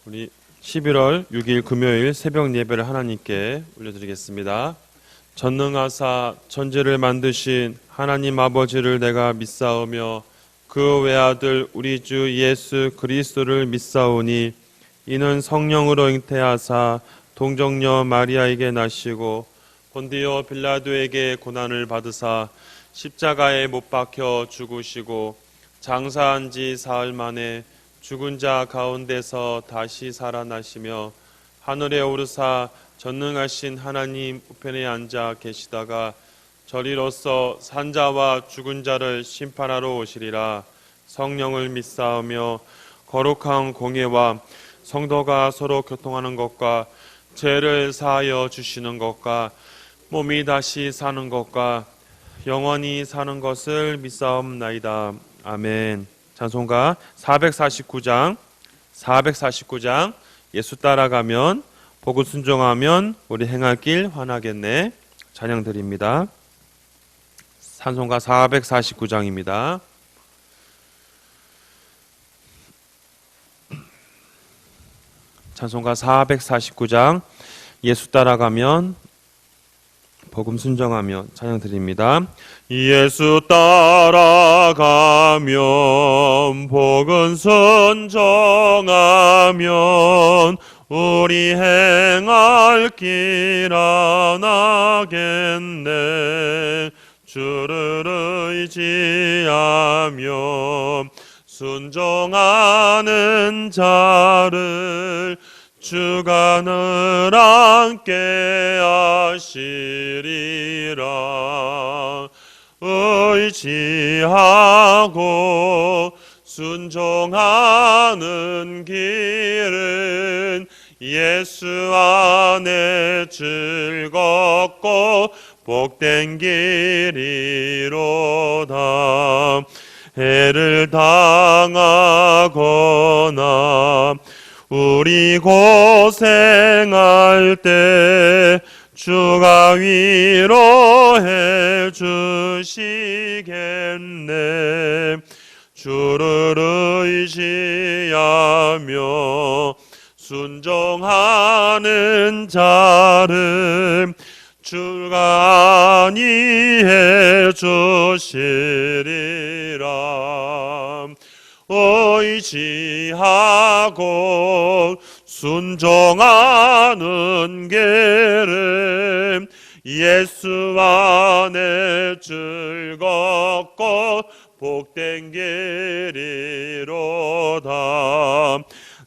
우리 11월 6일 금요일 새벽 예배를 하나님께 올려드리겠습니다. 전능하사 천지를 만드신 하나님 아버지를 내가 믿사오며 그 외아들 우리 주 예수 그리스도를 믿사오니 이는 성령으로 잉태하사 동정녀 마리아에게 나시고 본디오 빌라도에게 고난을 받으사 십자가에 못 박혀 죽으시고 장사한 지 사흘 만에 죽은 자 가운데서 다시 살아나시며 하늘에 오르사 전능하신 하나님 우편에 앉아 계시다가 저리로서 산자와 죽은 자를 심판하러 오시리라. 성령을 믿사오며 거룩한 공예와 성도가 서로 교통하는 것과 죄를 사하여 주시는 것과 몸이 다시 사는 것과 영원히 사는 것을 믿사옵나이다. 아멘. 찬송가 449장 예수 따라가면 복을 순종하면 우리 행할 길 환하겠네. 찬양 드립니다. 찬송가 449장입니다. 찬송가 449장 예수 따라가면 복음 순종하며 찬양 드립니다. 예수 따라가면 복음 순종하면 우리 행할 길 하나겠네. 주를 의지하며 순종하는 자를 주가 늘 함께 하시리라. 의지하고 순종하는 길은 예수 안에 즐겁고 복된 길이로다. 해를 당하거나 우리 고생할 때 주가 위로해 주시겠네. 주를 의지하며 순종하는 자를 주가 안위해 주시리라. 의지하고 순종하는 길은 예수 안에 즐겁고 복된 길이로다.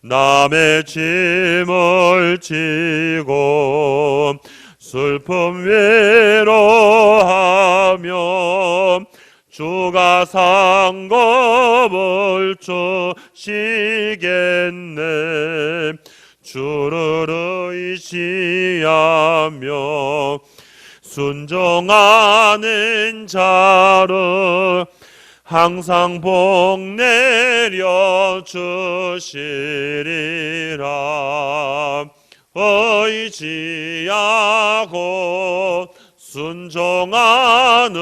남의 짐을 지고 슬픔 위로하며 주가 상급을 주시겠네. 주를 의지하며 순종하는 자를 항상 복 내려 주시리라. 의지하고 순종하는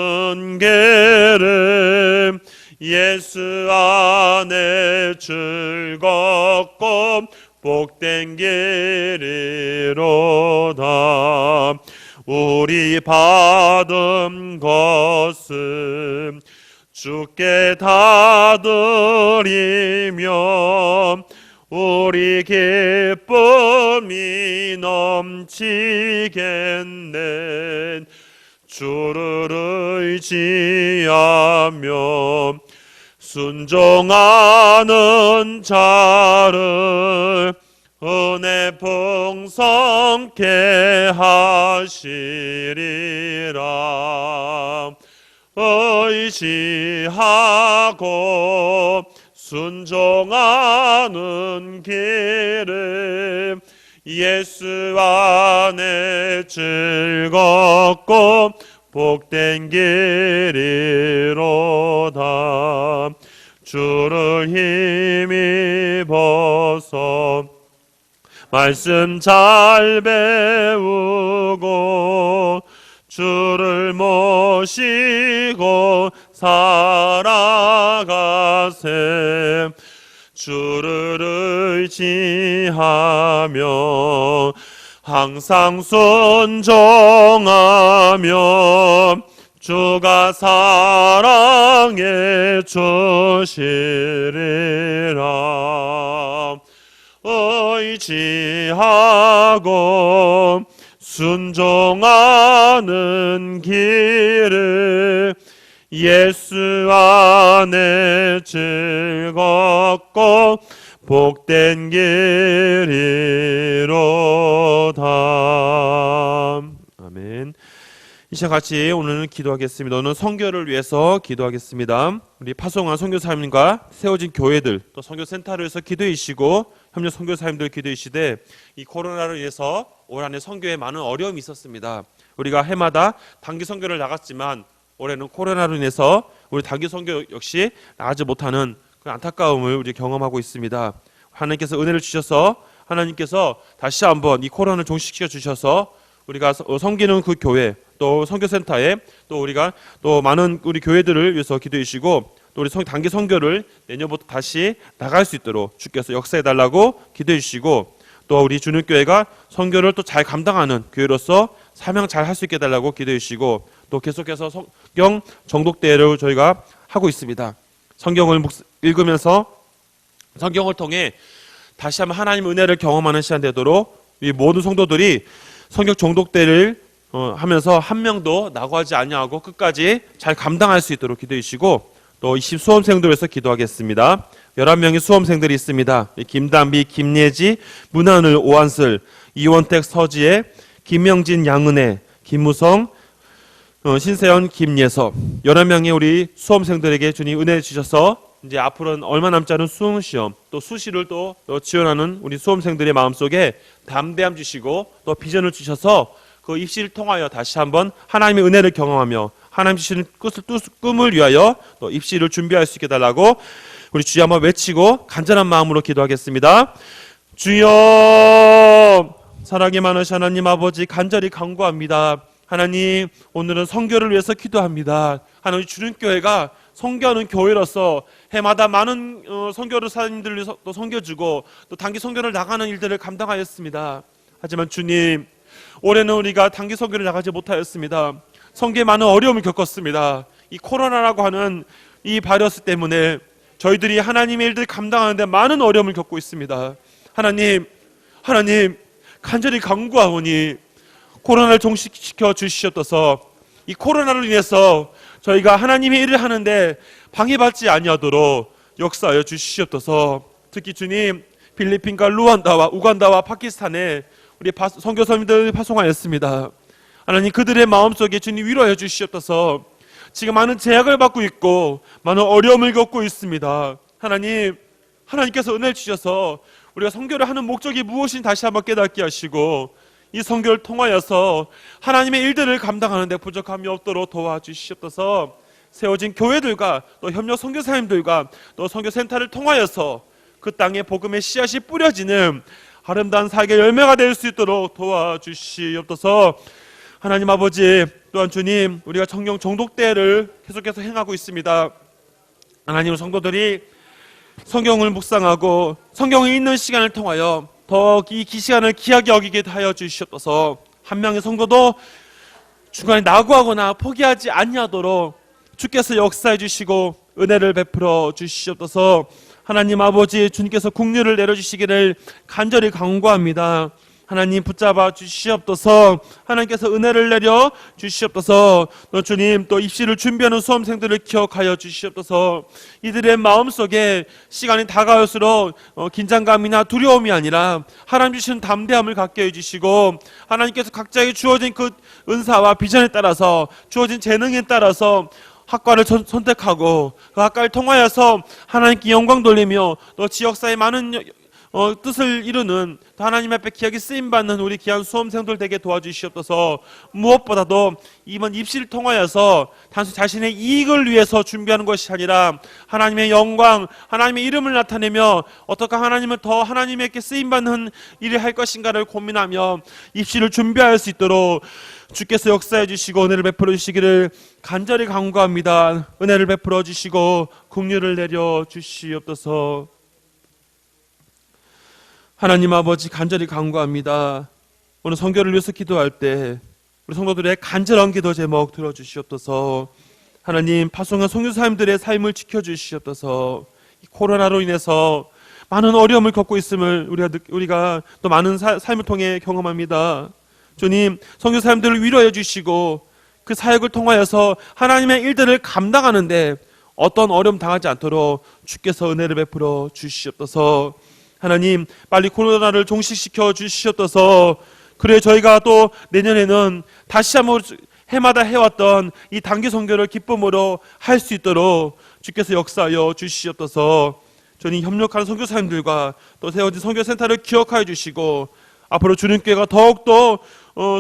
길은 예수 안에 즐겁고 복된 길이로다. 우리 받은 것은 주께 다 드리며 우리 기쁨이 넘치겠네. 주를 의지하며 순종하는 자를 은혜 풍성케 하시리라. 의지하고 순종하는 길은 예수 안에 즐겁고 복된 길이로다. 주를 힘입어서 말씀 잘 배우고 주를 모시고 살아가세. 주를 의지하며 항상 순종하며 주가 사랑해 주시리라. 의지하고 순종하는 길을 예수 안에 즐겁고 복된 길이로다. 아멘. 이 시간 같이 오늘 기도하겠습니다. 오늘 선교를 위해서 기도하겠습니다. 우리 파송한 선교사님과 세워진 교회들, 또 선교센터를 위해서 기도해주시고 협력 선교사님들 기도해주시되, 이 코로나로 인해서 올 한해 선교에 많은 어려움이 있었습니다. 우리가 해마다 단기 선교를 나갔지만 올해는 코로나로 인해서 우리 단기 선교 역시 나가지 못하는 그 안타까움을 우리 경험하고 있습니다. 하나님께서 은혜를 주셔서 하나님께서 다시 한번 이 코로나를 종식시켜 주셔서 우리가 섬기는 그 교회, 또 선교센터에 또 우리가 또 많은 우리 교회들을 위해서 기도해 주시고, 또 우리 단기 선교를 내년부터 다시 나갈 수 있도록 주께서 역사해 달라고 기도해 주시고, 또 우리 주님교회가 선교를 또 잘 감당하는 교회로서 사명 잘 할 수 있게 해달라고 기도해 주시고, 또 계속해서 성경 정독대회를 저희가 하고 있습니다. 성경을 읽으면서 성경을 통해 다시 한번 하나님의 은혜를 경험하는 시간 되도록 이 모든 성도들이 성경 정독대회를 하면서 한 명도 낙오하지 아니하고 끝까지 잘 감당할 수 있도록 기도해 주시고, 또 20 수험생들 위해서 기도하겠습니다. 11명의 수험생들이 있습니다. 김담비, 김예지, 문하늘, 오한슬, 이원택, 서지혜, 김명진, 양은혜, 김무성, 신세연, 김예섭, 11명의 우리 수험생들에게 주님 은혜 주셔서 이제 앞으로는 얼마 남지 않은 수능시험, 또 수시를 또 지원하는 우리 수험생들의 마음속에 담대함 주시고 또 비전을 주셔서 그 입시를 통하여 다시 한번 하나님의 은혜를 경험하며 하나님 주시는 꿈을 위하여 또 입시를 준비할 수 있게 달라고 우리 주여 한번 외치고 간절한 마음으로 기도하겠습니다. 주여, 사랑이 많으신 하나님 아버지, 간절히 간구합니다. 하나님, 오늘은 선교를 위해서 기도합니다. 하나님, 주님교회가 선교하는 교회로서 해마다 많은 선교사님들을 위해서 또 선교주고 또 단기 선교를 나가는 일들을 감당하였습니다. 하지만 주님, 올해는 우리가 단기 선교를 나가지 못하였습니다. 선교에 많은 어려움을 겪었습니다. 이 코로나라고 하는 이 바이러스 때문에 저희들이 하나님의 일들을 감당하는데 많은 어려움을 겪고 있습니다. 하나님, 간절히 간구하오니 코로나를 종식시켜 주시옵소서. 이 코로나로 인해서 저희가 하나님의 일을 하는데 방해받지 아니하도록 역사하여 주시옵소서. 특히 주님, 필리핀과 루안다와 우간다와 파키스탄에 우리 선교사님들 파송하였습니다. 하나님, 그들의 마음속에 주님 위로하여 주시옵소서. 지금 많은 제약을 받고 있고 많은 어려움을 겪고 있습니다. 하나님께서 은혜를 주셔서 우리가 선교를 하는 목적이 무엇인지 다시 한번 깨닫게 하시고 이 선교를 통하여서 하나님의 일들을 감당하는 데 부족함이 없도록 도와주시옵소서. 세워진 교회들과 또 협력 선교사님들과 또 선교센터를 통하여서 그 땅에 복음의 씨앗이 뿌려지는 아름다운 사역의 열매가 될 수 있도록 도와주시옵소서. 하나님 아버지, 또한 주님, 우리가 성경 정독대회를 계속해서 행하고 있습니다. 하나님, 성도들이 성경을 묵상하고 성경을 읽는 시간을 통하여 더 이 시간을 귀하게 여기게 하여 주시옵소서. 한 명의 성도도 중간에 낙오하거나 포기하지 아니하도록 주께서 역사해 주시고 은혜를 베풀어 주시옵소서. 하나님 아버지, 주님께서 국류를 내려주시기를 간절히 간구합니다. 하나님, 붙잡아 주시옵소서. 하나님께서 은혜를 내려 주시옵소서. 또 주님, 또 입시를 준비하는 수험생들을 기억하여 주시옵소서. 이들의 마음속에 시간이 다가올수록 긴장감이나 두려움이 아니라 하나님 주시는 담대함을 갖게 해주시고, 하나님께서 각자에게 주어진 그 은사와 비전에 따라서, 주어진 재능에 따라서 학과를 선택하고 그 학과를 통하여서 하나님께 영광 돌리며 또 지역사회 많은 뜻을 이루는 하나님 앞에 귀하게 쓰임받는 우리 귀한 수험생들 되게 도와주시옵소서. 무엇보다도 이번 입시를 통하여서 단순히 자신의 이익을 위해서 준비하는 것이 아니라 하나님의 영광, 하나님의 이름을 나타내며 어떻게 하나님을 더 하나님에게 쓰임받는 일을 할 것인가를 고민하며 입시를 준비할 수 있도록 주께서 역사해 주시고 은혜를 베풀어 주시기를 간절히 간구합니다. 은혜를 베풀어 주시고 긍휼을 내려 주시옵소서. 하나님 아버지, 간절히 간구합니다. 오늘 선교를 위해서 기도할 때 우리 성도들의 간절한 기도 제목 들어주시옵소서. 하나님, 파송한 선교사님들의 삶을 지켜주시옵소서. 코로나로 인해서 많은 어려움을 겪고 있음을 우리가 또 많은 삶을 통해 경험합니다. 주님, 선교사님들을 위로해 주시고 그 사역을 통하여서 하나님의 일들을 감당하는데 어떤 어려움 당하지 않도록 주께서 은혜를 베풀어 주시옵소서. 하나님, 빨리 코로나를 종식시켜 주시옵소서. 그래 저희가 또 내년에는 다시 한번 해마다 해왔던 이 단기 선교를 기쁨으로 할 수 있도록 주께서 역사하여 주시옵소서. 주님, 협력하는 선교사님들과 또 세워진 선교센터를 기억하여 주시고 앞으로 주님께가 더욱더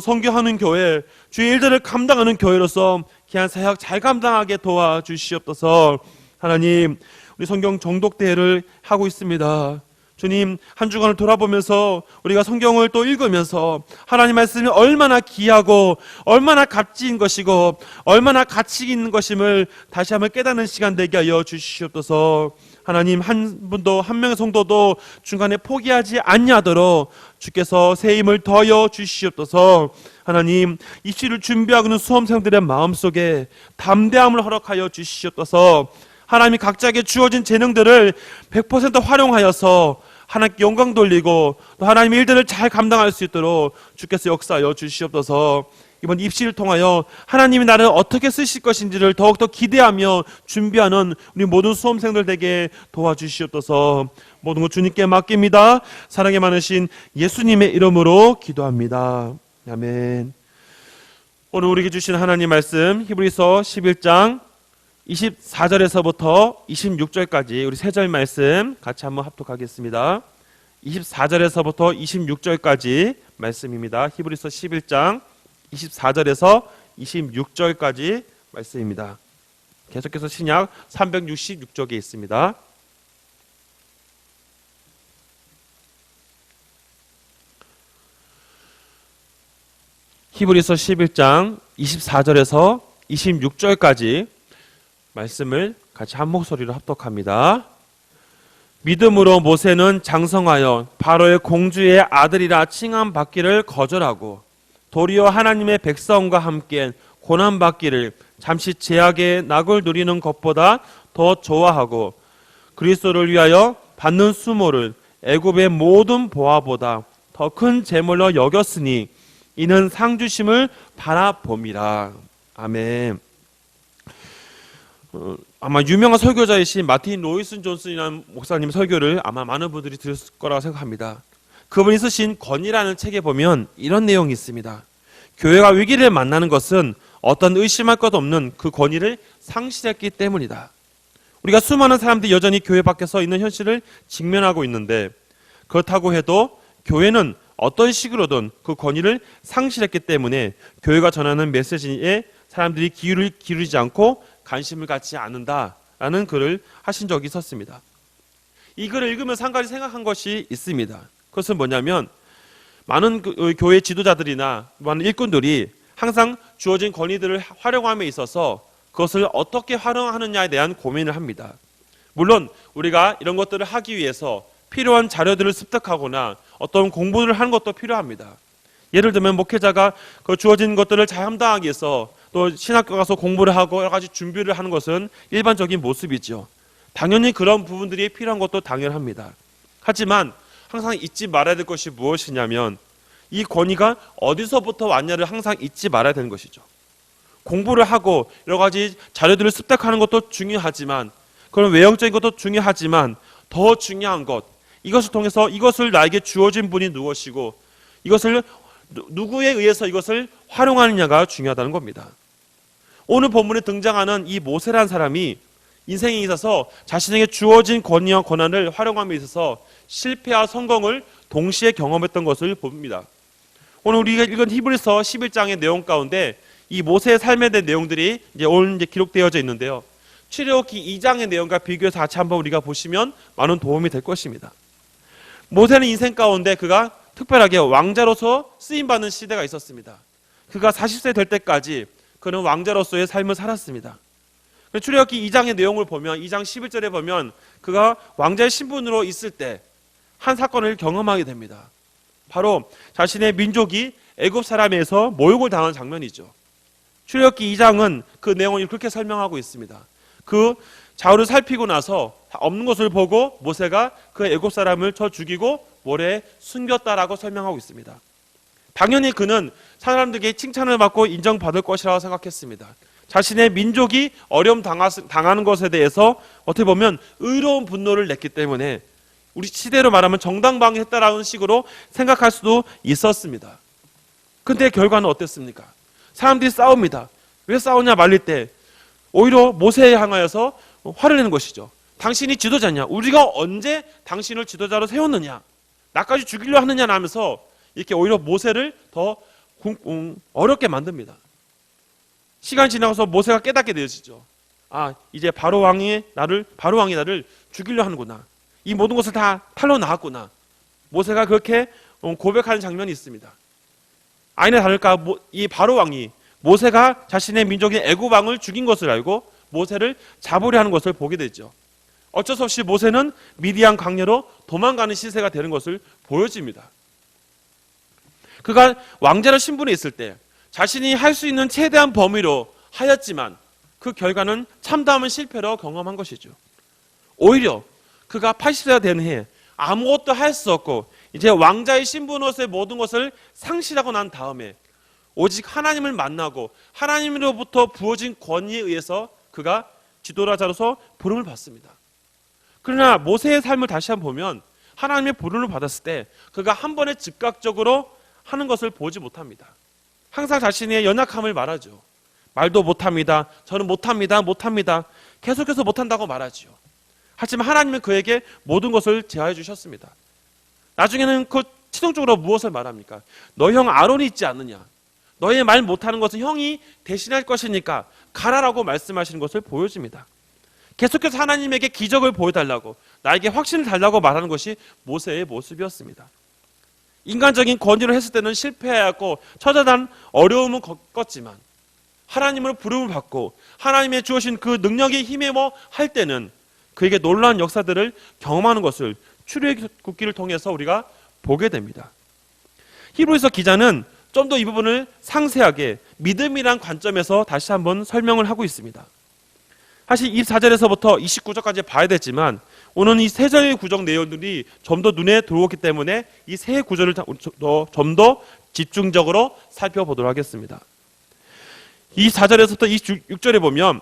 선교하는 교회, 주의 일들을 감당하는 교회로서 귀한 사역 잘 감당하게 도와주시옵소서. 하나님, 우리 성경 정독대회를 하고 있습니다. 주님, 한 주간을 돌아보면서 우리가 성경을 또 읽으면서 하나님 말씀이 얼마나 귀하고 얼마나 값진 것이고 얼마나 가치 있는 것임을 다시 한번 깨닫는 시간 되게 하여 주시옵소서. 하나님, 한 분도 한 명의 성도도 중간에 포기하지 아니하도록 주께서 새 힘을 더하여 주시옵소서. 하나님, 입시를 준비하고 있는 수험생들의 마음속에 담대함을 허락하여 주시옵소서. 하나님이 각자에게 주어진 재능들을 100% 활용하여서 하나님께 영광 돌리고 또 하나님의 일들을 잘 감당할 수 있도록 주께서 역사하여 주시옵소서. 이번 입시를 통하여 하나님이 나를 어떻게 쓰실 것인지를 더욱더 기대하며 준비하는 우리 모든 수험생들 되게 도와주시옵소서. 모든 것 주님께 맡깁니다. 사랑이 많으신 예수님의 이름으로 기도합니다. 아멘. 오늘 우리에게 주신 하나님 말씀 히브리서 11장 24절에서부터 26절까지 우리 세 절 말씀 같이 한번 합독하겠습니다. 24절에서부터 26절까지 말씀입니다. 히브리서 11장 24절에서 26절까지 말씀입니다. 계속해서 신약 366쪽에 있습니다. 히브리서 11장 24절에서 26절까지 말씀을 같이 한 목소리로 합독합니다. 믿음으로 모세는 장성하여 바로의 공주의 아들이라 칭함받기를 거절하고 도리어 하나님의 백성과 함께 고난받기를 잠시 제약의 낙을 누리는 것보다 더 좋아하고 그리스도를 위하여 받는 수모를 애굽의 모든 보화보다 더 큰 제물로 여겼으니 이는 상주심을 바라봄이라. 아멘. 아마 유명한 설교자이신 마틴 로이슨 존슨이라는 목사님 설교를 아마 많은 분들이 들었을 거라고 생각합니다. 그분이 쓰신 권위라는 책에 보면 이런 내용이 있습니다. 교회가 위기를 만나는 것은 어떤 의심할 것 없는 그 권위를 상실했기 때문이다. 우리가 수많은 사람들이 여전히 교회 밖에 서 있는 현실을 직면하고 있는데 그렇다고 해도 교회는 어떤 식으로든 그 권위를 상실했기 때문에 교회가 전하는 메시지에 사람들이 귀를 기울이지 않고 관심을 갖지 않는다라는 글을 하신 적이 있었습니다. 이 글을 읽으면서 한 가지 생각한 것이 있습니다. 그것은 뭐냐면 많은 교회 지도자들이나 많은 일꾼들이 항상 주어진 권위들을 활용함에 있어서 그것을 어떻게 활용하느냐에 대한 고민을 합니다. 물론 우리가 이런 것들을 하기 위해서 필요한 자료들을 습득하거나 어떤 공부를 하는 것도 필요합니다. 예를 들면 목회자가 그 주어진 것들을 잘 감당하기 위해서 또 신학교 가서 공부를 하고 여러 가지 준비를 하는 것은 일반적인 모습이죠. 당연히 그런 부분들이 필요한 것도 당연합니다. 하지만 항상 잊지 말아야 될 것이 무엇이냐면 이 권위가 어디서부터 왔냐를 항상 잊지 말아야 되는 것이죠. 공부를 하고 여러 가지 자료들을 습득하는 것도 중요하지만 그런 외형적인 것도 중요하지만 더 중요한 것, 이것을 통해서 이것을 나에게 주어진 분이 누구시고 이것을 누구에 의해서 이것을 활용하느냐가 중요하다는 겁니다. 오늘 본문에 등장하는 이 모세라는 사람이 인생에 있어서 자신에게 주어진 권위와 권한을 활용함에 있어서 실패와 성공을 동시에 경험했던 것을 봅니다. 오늘 우리가 읽은 히브리서 11장의 내용 가운데 이 모세의 삶에 대한 내용들이 오늘 기록되어져 있는데요. 출애굽기 2장의 내용과 비교해서 같이 한번 우리가 보시면 많은 도움이 될 것입니다. 모세는 인생 가운데 그가 특별하게 왕자로서 쓰임받는 시대가 있었습니다. 그가 40세 될 때까지 그는 왕자로서의 삶을 살았습니다. 출애굽기 2장의 내용을 보면 2장 11절에 보면 그가 왕자의 신분으로 있을 때 한 사건을 경험하게 됩니다. 바로 자신의 민족이 애굽 사람에서 모욕을 당한 장면이죠. 출애굽기 2장은 그 내용을 그렇게 설명하고 있습니다. 그 좌우를 살피고 나서 없는 것을 보고 모세가 그 애굽 사람을 쳐 죽이고 모래에 숨겼다라고 설명하고 있습니다. 당연히 그는 사람들에게 칭찬을 받고 인정받을 것이라고 생각했습니다. 자신의 민족이 어려움 당하는 것에 대해서 어떻게 보면 의로운 분노를 냈기 때문에 우리 시대로 말하면 정당방위했다라는 식으로 생각할 수도 있었습니다. 근데 결과는 어땠습니까? 사람들이 싸웁니다. 왜 싸우냐 말릴 때 오히려 모세에 향하여서 화를 내는 것이죠. 당신이 지도자냐? 우리가 언제 당신을 지도자로 세웠느냐? 나까지 죽이려 하느냐 하면서 이렇게 오히려 모세를 더 어렵게 만듭니다. 시간이 지나서 모세가 깨닫게 되어지죠. 아, 이제 바로 왕이 나를 죽이려 하는구나. 이 모든 것을 다 탈로 나왔구나. 모세가 그렇게 고백하는 장면이 있습니다. 아니나 다를까 이 바로 왕이 모세가 자신의 민족인 애굽 왕을 죽인 것을 알고 모세를 잡으려 하는 것을 보게 되죠. 어쩔 수 없이 모세는 미디안 광야로 도망가는 시세가 되는 것을 보여집니다. 그가 왕자로 신분에 있을 때 자신이 할 수 있는 최대한 범위로 하였지만 그 결과는 참담한 실패로 경험한 것이죠. 오히려 그가 80세가 된 해에 아무것도 할 수 없고 이제 왕자의 신분으로서의 모든 것을 상실하고 난 다음에 오직 하나님을 만나고 하나님으로부터 부어진 권위에 의해서 그가 지도자로서 부름을 받습니다. 그러나 모세의 삶을 다시 한번 보면 하나님의 부름을 받았을 때 그가 한 번에 즉각적으로 하는 것을 보지 못합니다. 항상 자신의 연약함을 말하죠. 말도 못합니다. 저는 못합니다. 계속해서 못한다고 말하죠. 하지만 하나님은 그에게 모든 것을 제하여 주셨습니다. 나중에는 그 최종적으로 무엇을 말합니까? 너희 형 아론이 있지 않느냐? 너희 말 못하는 것은 형이 대신할 것이니까 가라라고 말씀하시는 것을 보여줍니다. 계속해서 하나님에게 기적을 보여달라고 나에게 확신을 달라고 말하는 것이 모세의 모습이었습니다. 인간적인 권위로 했을 때는 실패하였고 처절한 어려움은 겪었지만 하나님으로 부름을 받고 하나님의 주어진 그 능력에 힘입어 할 때는 그에게 놀라운 역사들을 경험하는 것을 출애굽기를 통해서 우리가 보게 됩니다. 히브리서 기자는 좀 더 이 부분을 상세하게 믿음이란 관점에서 다시 한번 설명을 하고 있습니다. 사실 24절에서부터 29절까지 봐야 되지만 오늘 이 세 절의 구절 내용들이 좀 더 눈에 들어오기 때문에 이 세 구절을 좀 더 집중적으로 살펴보도록 하겠습니다. 이 4절에서부터 26절에 보면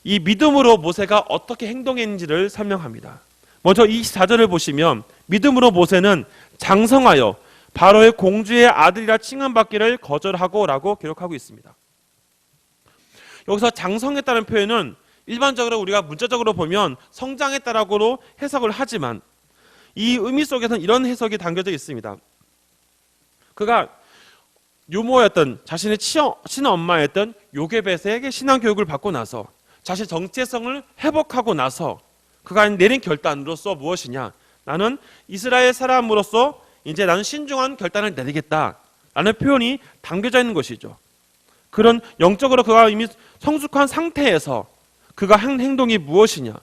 이 믿음으로 모세가 어떻게 행동했는지를 설명합니다. 먼저 이 4절을 보시면 믿음으로 모세는 장성하여 바로의 공주의 아들이라 칭함받기를 거절하고 라고 기록하고 있습니다. 여기서 장성했다는 표현은 일반적으로 우리가 문자적으로 보면 성장했다라고 해석을 하지만 이 의미 속에서는 이런 해석이 담겨져 있습니다. 그가 유모였던 자신의 친엄마였던 요게벳에게 신앙교육을 받고 나서 자신의 정체성을 회복하고 나서 그가 내린 결단으로서 무엇이냐? 나는 이스라엘 사람으로서 이제 나는 신중한 결단을 내리겠다라는 표현이 담겨져 있는 것이죠. 그런 영적으로 그가 이미 성숙한 상태에서 그가 한 행동이 무엇이냐?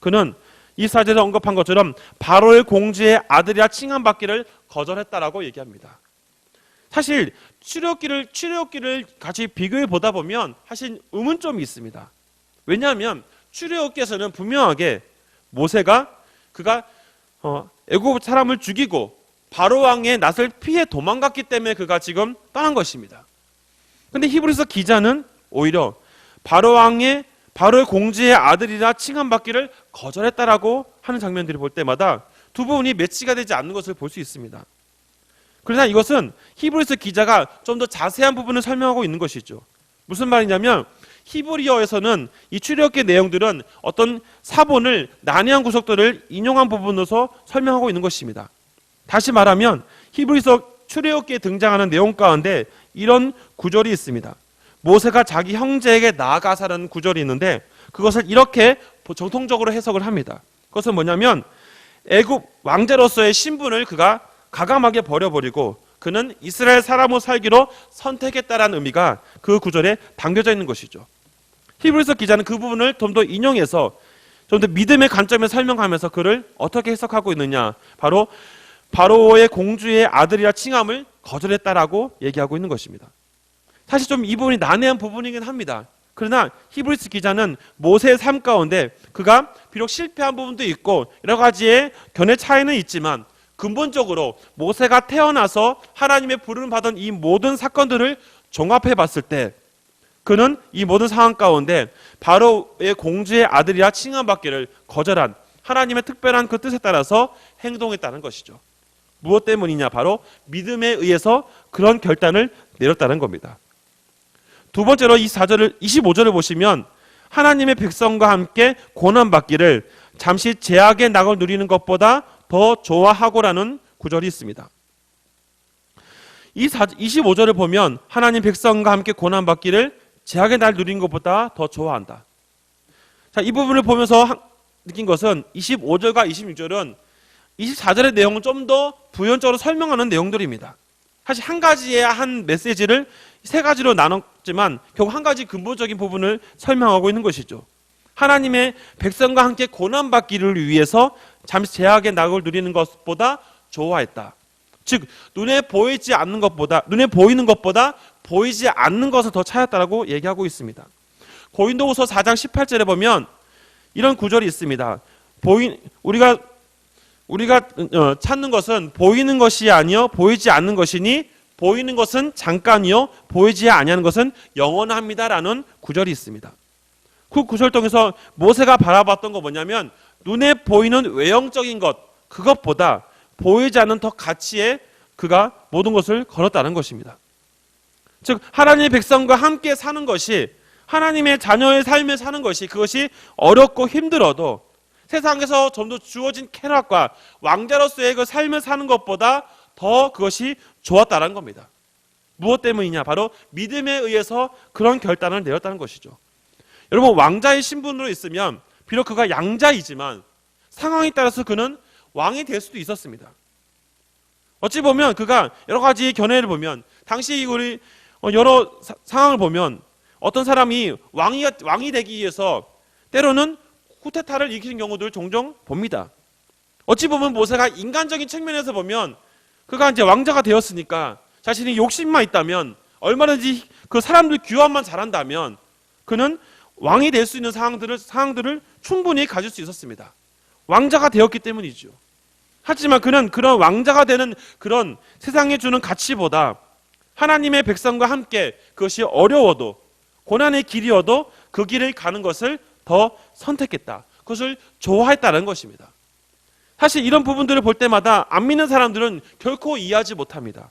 그는 이 사절에서 언급한 것처럼 바로의 공주의 아들이라 칭함받기를 거절했다라고 얘기합니다. 사실 출애굽기를 같이 비교해 보다 보면 사실 의문점이 있습니다. 왜냐하면 출애굽기에서는 분명하게 모세가 그가 애굽 사람을 죽이고 바로 왕의 낯을 피해 도망갔기 때문에 그가 지금 떠난 것입니다. 그런데 히브리서 기자는 오히려 바로의 공주의 아들이라 칭함받기를 거절했다라고 하는 장면들을 볼 때마다 두 부분이 매치가 되지 않는 것을 볼 수 있습니다. 그러나 이것은 히브리서 기자가 좀 더 자세한 부분을 설명하고 있는 것이죠. 무슨 말이냐면 히브리어에서는 이 출애굽기 내용들은 어떤 사본을 난해한 구석들을 인용한 부분으로서 설명하고 있는 것입니다. 다시 말하면 히브리서 출애굽기에 등장하는 내용 가운데 이런 구절이 있습니다. 모세가 자기 형제에게 나아가사라는 구절이 있는데 그것을 이렇게 정통적으로 해석을 합니다. 그것은 뭐냐면 애굽 왕자로서의 신분을 그가 가감하게 버려버리고 그는 이스라엘 사람으로 살기로 선택했다라는 의미가 그 구절에 담겨져 있는 것이죠. 히브리서 기자는 그 부분을 좀 더 인용해서 좀 더 믿음의 관점에서 설명하면서 그를 어떻게 해석하고 있느냐, 바로 바로의 공주의 아들이라 칭함을 거절했다라고 얘기하고 있는 것입니다. 사실 좀 이 부분이 난해한 부분이긴 합니다. 그러나 히브리서 기자는 모세의 삶 가운데 그가 비록 실패한 부분도 있고 여러 가지의 견해 차이는 있지만 근본적으로 모세가 태어나서 하나님의 부름을 받은 이 모든 사건들을 종합해 봤을 때 그는 이 모든 상황 가운데 바로의 공주의 아들이라 칭함받기를 거절한 하나님의 특별한 그 뜻에 따라서 행동했다는 것이죠. 무엇 때문이냐? 바로 믿음에 의해서 그런 결단을 내렸다는 겁니다. 두 번째로 25절을 보시면 하나님의 백성과 함께 고난받기를 잠시 제약의 낙을 누리는 것보다 더 좋아하고라는 구절이 있습니다. 이 25절을 보면 하나님 백성과 함께 고난받기를 제약의 날 누리는 것보다 더 좋아한다. 자, 이 부분을 보면서 느낀 것은 25절과 26절은 24절의 내용은 좀 더 부연적으로 설명하는 내용들입니다. 사실 한 가지의 한 메시지를 세 가지로 나눴지만 결국 한 가지 근본적인 부분을 설명하고 있는 것이죠. 하나님의 백성과 함께 고난받기를 위해서 잠시 제약의 낙을 누리는 것보다 좋아했다. 즉 눈에 보이는 것보다 보이지 않는 것을 더 찾았다라고 얘기하고 있습니다. 고린도후서 4장 18절에 보면 이런 구절이 있습니다. 우리가 찾는 것은 보이는 것이 아니요 보이지 않는 것이니 보이는 것은 잠깐이요 보이지 아니하는 것은 영원합니다라는 구절이 있습니다. 그 구절 통해서 모세가 바라봤던 거 뭐냐면 눈에 보이는 외형적인 것 그것보다 보이지 않는 더 가치에 그가 모든 것을 걸었다는 것입니다. 즉 하나님의 백성과 함께 사는 것이 하나님의 자녀의 삶을 사는 것이 그것이 어렵고 힘들어도 세상에서 좀 더 주어진 쾌락과 왕자로서의 그 삶을 사는 것보다 더 그것이 좋았다는 겁니다. 무엇 때문이냐? 바로 믿음에 의해서 그런 결단을 내렸다는 것이죠. 여러분 왕자의 신분으로 있으면 비록 그가 양자이지만 상황에 따라서 그는 왕이 될 수도 있었습니다. 어찌 보면 그가 여러 가지 견해를 보면 당시 우리 여러 상황을 보면 어떤 사람이 왕이 되기 위해서 때로는 쿠데타를 일으키는 경우들을 종종 봅니다. 어찌 보면 모세가 인간적인 측면에서 보면 그가 이제 왕자가 되었으니까 자신이 욕심만 있다면 얼마든지 그 사람들 규합만 잘한다면 그는 왕이 될 수 있는 상황들을 충분히 가질 수 있었습니다. 왕자가 되었기 때문이죠. 하지만 그는 그런 왕자가 되는 그런 세상에 주는 가치보다 하나님의 백성과 함께 그것이 어려워도 고난의 길이어도 그 길을 가는 것을 더 선택했다. 그것을 좋아했다는 것입니다. 사실 이런 부분들을 볼 때마다 안 믿는 사람들은 결코 이해하지 못합니다.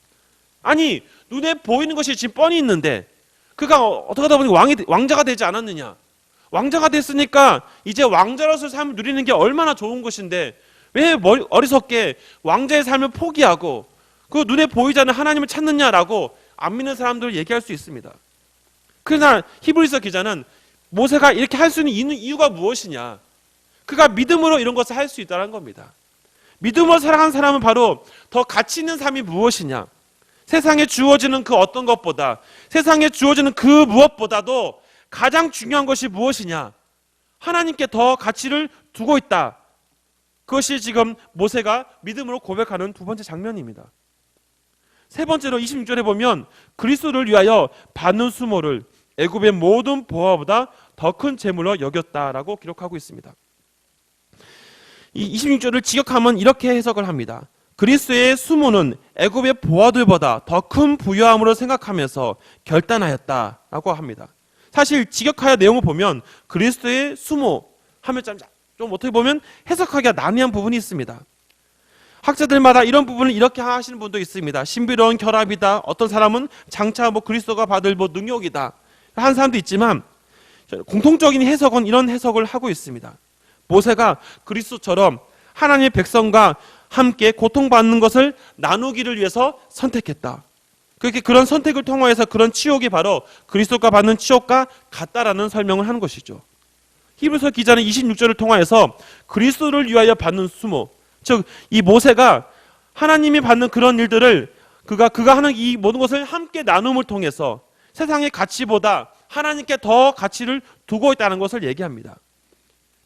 아니 눈에 보이는 것이 지금 뻔히 있는데 그가 어떻게 하다 보니 왕자가 되지 않았느냐. 왕자가 됐으니까 이제 왕자로서 삶을 누리는 게 얼마나 좋은 것인데 왜 어리석게 왕자의 삶을 포기하고 그 눈에 보이지 않는 하나님을 찾느냐라고 안 믿는 사람들을 얘기할 수 있습니다. 그러나 히브리서 기자는 모세가 이렇게 할 수 있는 이유가 무엇이냐? 그가 믿음으로 이런 것을 할 수 있다는 겁니다. 믿음으로 살아가는 사람은 바로 더 가치 있는 삶이 무엇이냐? 세상에 주어지는 그 어떤 것보다 세상에 주어지는 그 무엇보다도 가장 중요한 것이 무엇이냐? 하나님께 더 가치를 두고 있다. 그것이 지금 모세가 믿음으로 고백하는 두 번째 장면입니다. 세 번째로 26절에 보면 그리스도를 위하여 받는 수모를 애굽의 모든 보화보다 더 큰 재물로 여겼다라고 기록하고 있습니다. 이 26절을 직역하면 이렇게 해석을 합니다. 그리스도의 수모는 애굽의 보화들보다 더 큰 부유함으로 생각하면서 결단하였다라고 합니다. 사실 직역하여 내용을 보면 그리스도의 수모 하면 좀 어떻게 보면 해석하기가 난해한 부분이 있습니다. 학자들마다 이런 부분을 이렇게 하시는 분도 있습니다. 신비로운 결합이다. 어떤 사람은 장차 그리스도가 받을 능력이다. 한 사람도 있지만 공통적인 해석은 이런 해석을 하고 있습니다. 모세가 그리스도처럼 하나님의 백성과 함께 고통받는 것을 나누기를 위해서 선택했다. 그런 선택을 통해서 그런 치욕이 바로 그리스도가 받는 치욕과 같다라는 설명을 하는 것이죠. 히브리서 기자는 26절을 통하여서 그리스도를 위하여 받는 수모, 즉 이 모세가 하나님이 받는 그런 일들을 그가 하는 이 모든 것을 함께 나눔을 통해서 세상의 가치보다 하나님께 더 가치를 두고 있다는 것을 얘기합니다.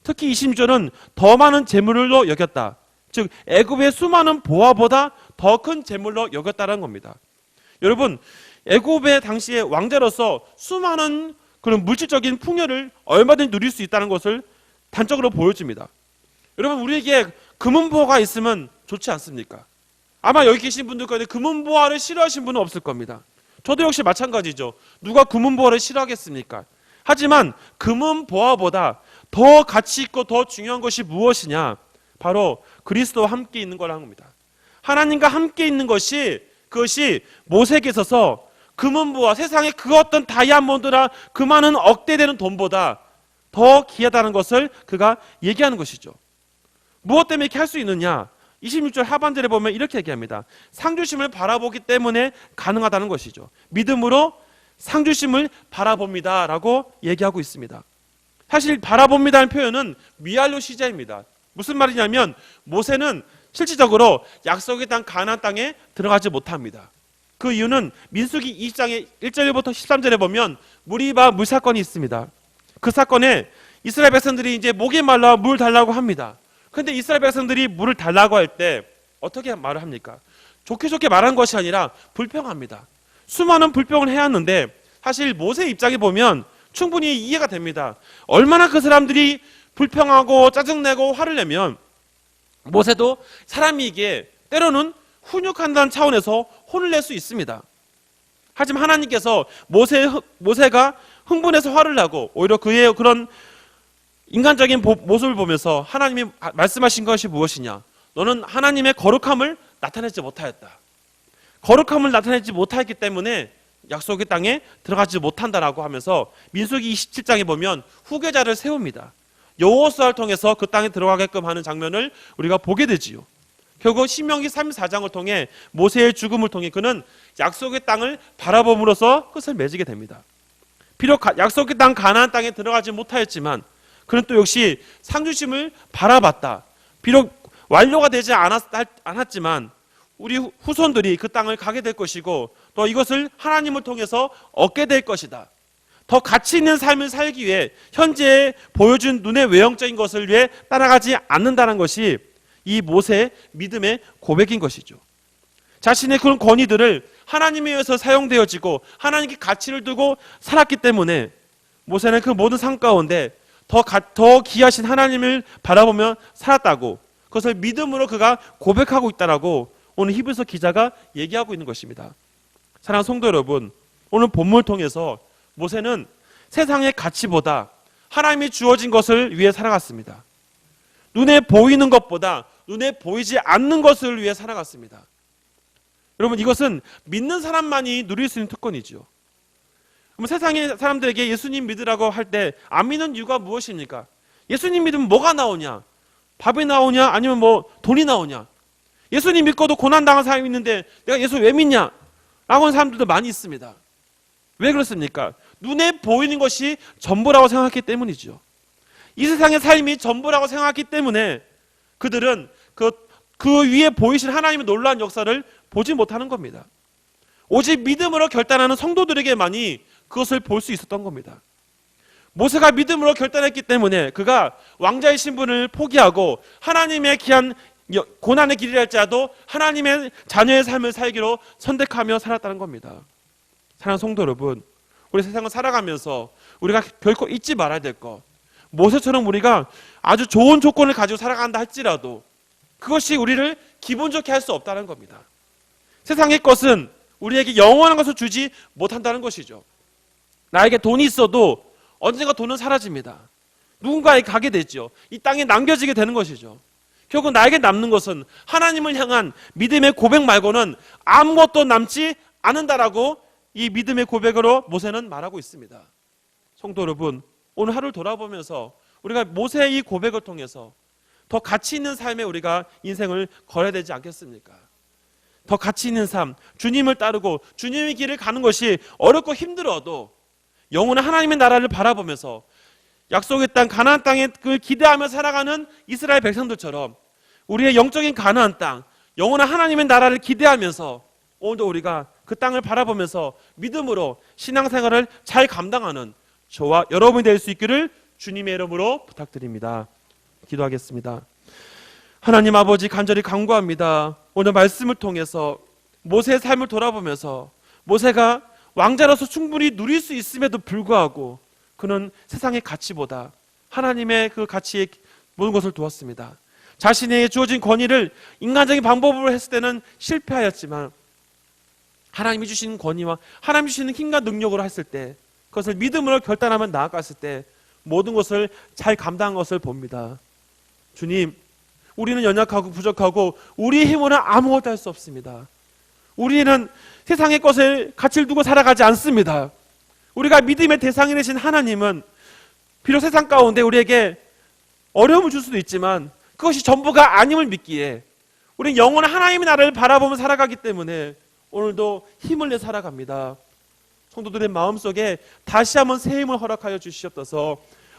특히 26절은 더 많은 재물로 여겼다. 즉 애굽의 수많은 보화보다 더 큰 재물로 여겼다는 겁니다. 여러분, 애굽의 당시의 왕자로서 수많은 그런 물질적인 풍요를 얼마든지 누릴 수 있다는 것을 단적으로 보여줍니다. 여러분, 우리에게 금은보화가 있으면 좋지 않습니까? 아마 여기 계신 분들 가운데 금은보화를 싫어하시는 분은 없을 겁니다. 저도 역시 마찬가지죠. 누가 금은보화를 싫어하겠습니까? 하지만 금은보화보다 더 가치 있고 더 중요한 것이 무엇이냐? 바로 그리스도와 함께 있는 거라는 겁니다. 하나님과 함께 있는 것이, 그것이 모세에게 있어서 금은보화, 세상의 그 어떤 다이아몬드나 그 많은 억대 되는 돈보다 더 귀하다는 것을 그가 얘기하는 것이죠. 무엇 때문에 이렇게 할 수 있느냐? 26절 하반절에 보면 이렇게 얘기합니다. 상주심을 바라보기 때문에 가능하다는 것이죠. 믿음으로 상주심을 바라봅니다 라고 얘기하고 있습니다. 사실 바라봅니다는 표현은 미알로 시제입니다. 무슨 말이냐면 모세는 실질적으로 약속의 땅 가나안 땅에 들어가지 못합니다. 그 이유는 민수기 20장의 1절부터 13절에 보면 무리바 물사건이 있습니다. 그 사건에 이스라엘 백성들이 이제 목이 말라 물 달라고 합니다. 그런데 이스라엘 백성들이 물을 달라고 할 때 어떻게 말을 합니까? 좋게 좋게 말한 것이 아니라 불평합니다. 수많은 불평을 해왔는데 사실 모세 입장에 보면 충분히 이해가 됩니다. 얼마나 그 사람들이 불평하고 짜증내고 화를 내면 모세도 사람이기에 때로는 훈육한다는 차원에서 혼을 낼 수 있습니다. 하지만 하나님께서 모세가 흥분해서 화를 나고 오히려 그의 그런 인간적인 모습을 보면서 하나님이 말씀하신 것이 무엇이냐? 너는 하나님의 거룩함을 나타내지 못하였다. 거룩함을 나타내지 못하였기 때문에 약속의 땅에 들어가지 못한다라고 하면서 민수기 27장에 보면 후계자를 세웁니다. 여호수아를 통해서 그 땅에 들어가게끔 하는 장면을 우리가 보게 되지요. 결국 신명기 34장을 통해 모세의 죽음을 통해 그는 약속의 땅을 바라봄으로써 끝을 맺게 됩니다. 비록 약속의 땅 가나안 땅에 들어가지 못하였지만 그는 또 역시 상주심을 바라봤다. 비록 완료가 되지 않았지만 우리 후손들이 그 땅을 가게 될 것이고 또 이것을 하나님을 통해서 얻게 될 것이다. 더 가치 있는 삶을 살기 위해 현재 보여준 눈의 외형적인 것을 위해 따라가지 않는다는 것이 이 모세의 믿음의 고백인 것이죠. 자신의 그런 권위들을 하나님에 의해서 사용되어지고 하나님께 가치를 두고 살았기 때문에 모세는 그 모든 삶 가운데 더 귀하신 하나님을 바라보며 살았다고, 그것을 믿음으로 그가 고백하고 있다라고 오늘 히브리서 기자가 얘기하고 있는 것입니다. 사랑하는 성도 여러분, 오늘 본문을 통해서 모세는 세상의 가치보다 하나님이 주어진 것을 위해 살아갔습니다. 눈에 보이는 것보다 눈에 보이지 않는 것을 위해 살아갔습니다. 여러분, 이것은 믿는 사람만이 누릴 수 있는 특권이죠. 그럼 세상의 사람들에게 예수님 믿으라고 할 때 안 믿는 이유가 무엇입니까? 예수님 믿으면 뭐가 나오냐? 밥이 나오냐? 아니면 뭐 돈이 나오냐? 예수님 믿고도 고난당한 사람이 있는데 내가 예수 왜 믿냐? 라고 하는 사람들도 많이 있습니다. 왜 그렇습니까? 눈에 보이는 것이 전부라고 생각했기 때문이죠. 이 세상의 삶이 전부라고 생각했기 때문에 그들은 그 위에 보이신 하나님의 놀라운 역사를 보지 못하는 겁니다. 오직 믿음으로 결단하는 성도들에게만이 그것을 볼 수 있었던 겁니다. 모세가 믿음으로 결단했기 때문에 그가 왕자의 신분을 포기하고 하나님의 귀한 고난의 길이라 할지라도 하나님의 자녀의 삶을 살기로 선택하며 살았다는 겁니다. 사랑하는 성도 여러분, 우리 세상을 살아가면서 우리가 결코 잊지 말아야 될 것, 모세처럼 우리가 아주 좋은 조건을 가지고 살아간다 할지라도 그것이 우리를 기분 좋게 할 수 없다는 겁니다. 세상의 것은 우리에게 영원한 것을 주지 못한다는 것이죠. 나에게 돈이 있어도 언젠가 돈은 사라집니다. 누군가에게 가게 되죠. 이 땅에 남겨지게 되는 것이죠. 결국 나에게 남는 것은 하나님을 향한 믿음의 고백 말고는 아무것도 남지 않는다라고 이 믿음의 고백으로 모세는 말하고 있습니다. 성도 여러분, 오늘 하루를 돌아보면서 우리가 모세의 이 고백을 통해서 더 가치 있는 삶에 우리가 인생을 걸어야 되지 않겠습니까? 더 가치 있는 삶, 주님을 따르고 주님의 길을 가는 것이 어렵고 힘들어도 영원한 하나님의 나라를 바라보면서 약속의 땅 가나안 땅에 그 기대하며 살아가는 이스라엘 백성들처럼 우리의 영적인 가나안 땅, 영원한 하나님의 나라를 기대하면서 오늘도 우리가 그 땅을 바라보면서 믿음으로 신앙생활을 잘 감당하는 저와 여러분이 될 수 있기를 주님의 이름으로 부탁드립니다. 기도하겠습니다. 하나님 아버지 간절히 간구합니다. 오늘 말씀을 통해서 모세의 삶을 돌아보면서 모세가 왕자로서 충분히 누릴 수 있음에도 불구하고 그는 세상의 가치보다 하나님의 그 가치에 모든 것을 두었습니다. 자신에게 주어진 권위를 인간적인 방법으로 했을 때는 실패하였지만 하나님이 주시는 권위와 하나님이 주시는 힘과 능력으로 했을 때 그것을 믿음으로 결단하며 나아갔을 때 모든 것을 잘 감당한 것을 봅니다. 주님, 우리는 연약하고 부족하고 우리의 힘으로는 아무것도 할 수 없습니다. 우리는 세상의 것을 가치를 두고 살아가지 않습니다. 우리가 믿음의 대상이 되신 하나님은 비록 세상 가운데 우리에게 어려움을 줄 수도 있지만 그것이 전부가 아님을 믿기에 우리는 영원한 하나님의 나라를 바라보며 살아가기 때문에 오늘도 힘을 내 살아갑니다. 성도들의 마음속에 다시 한번 새 힘을 허락하여 주시옵소서.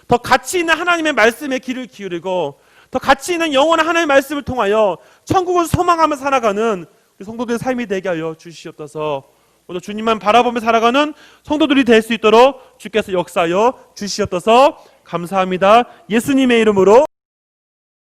더 가치 있는 하나님의 말씀에 귀를 기울이고 더 가치 있는 영원한 하나님의 말씀을 통하여 천국을 소망하며 살아가는 우리 성도들의 삶이 되게 하여 주시옵소서. 오늘 주님만 바라보며 살아가는 성도들이 될 수 있도록 주께서 역사하여 주시옵소서. 감사합니다. 예수님의 이름으로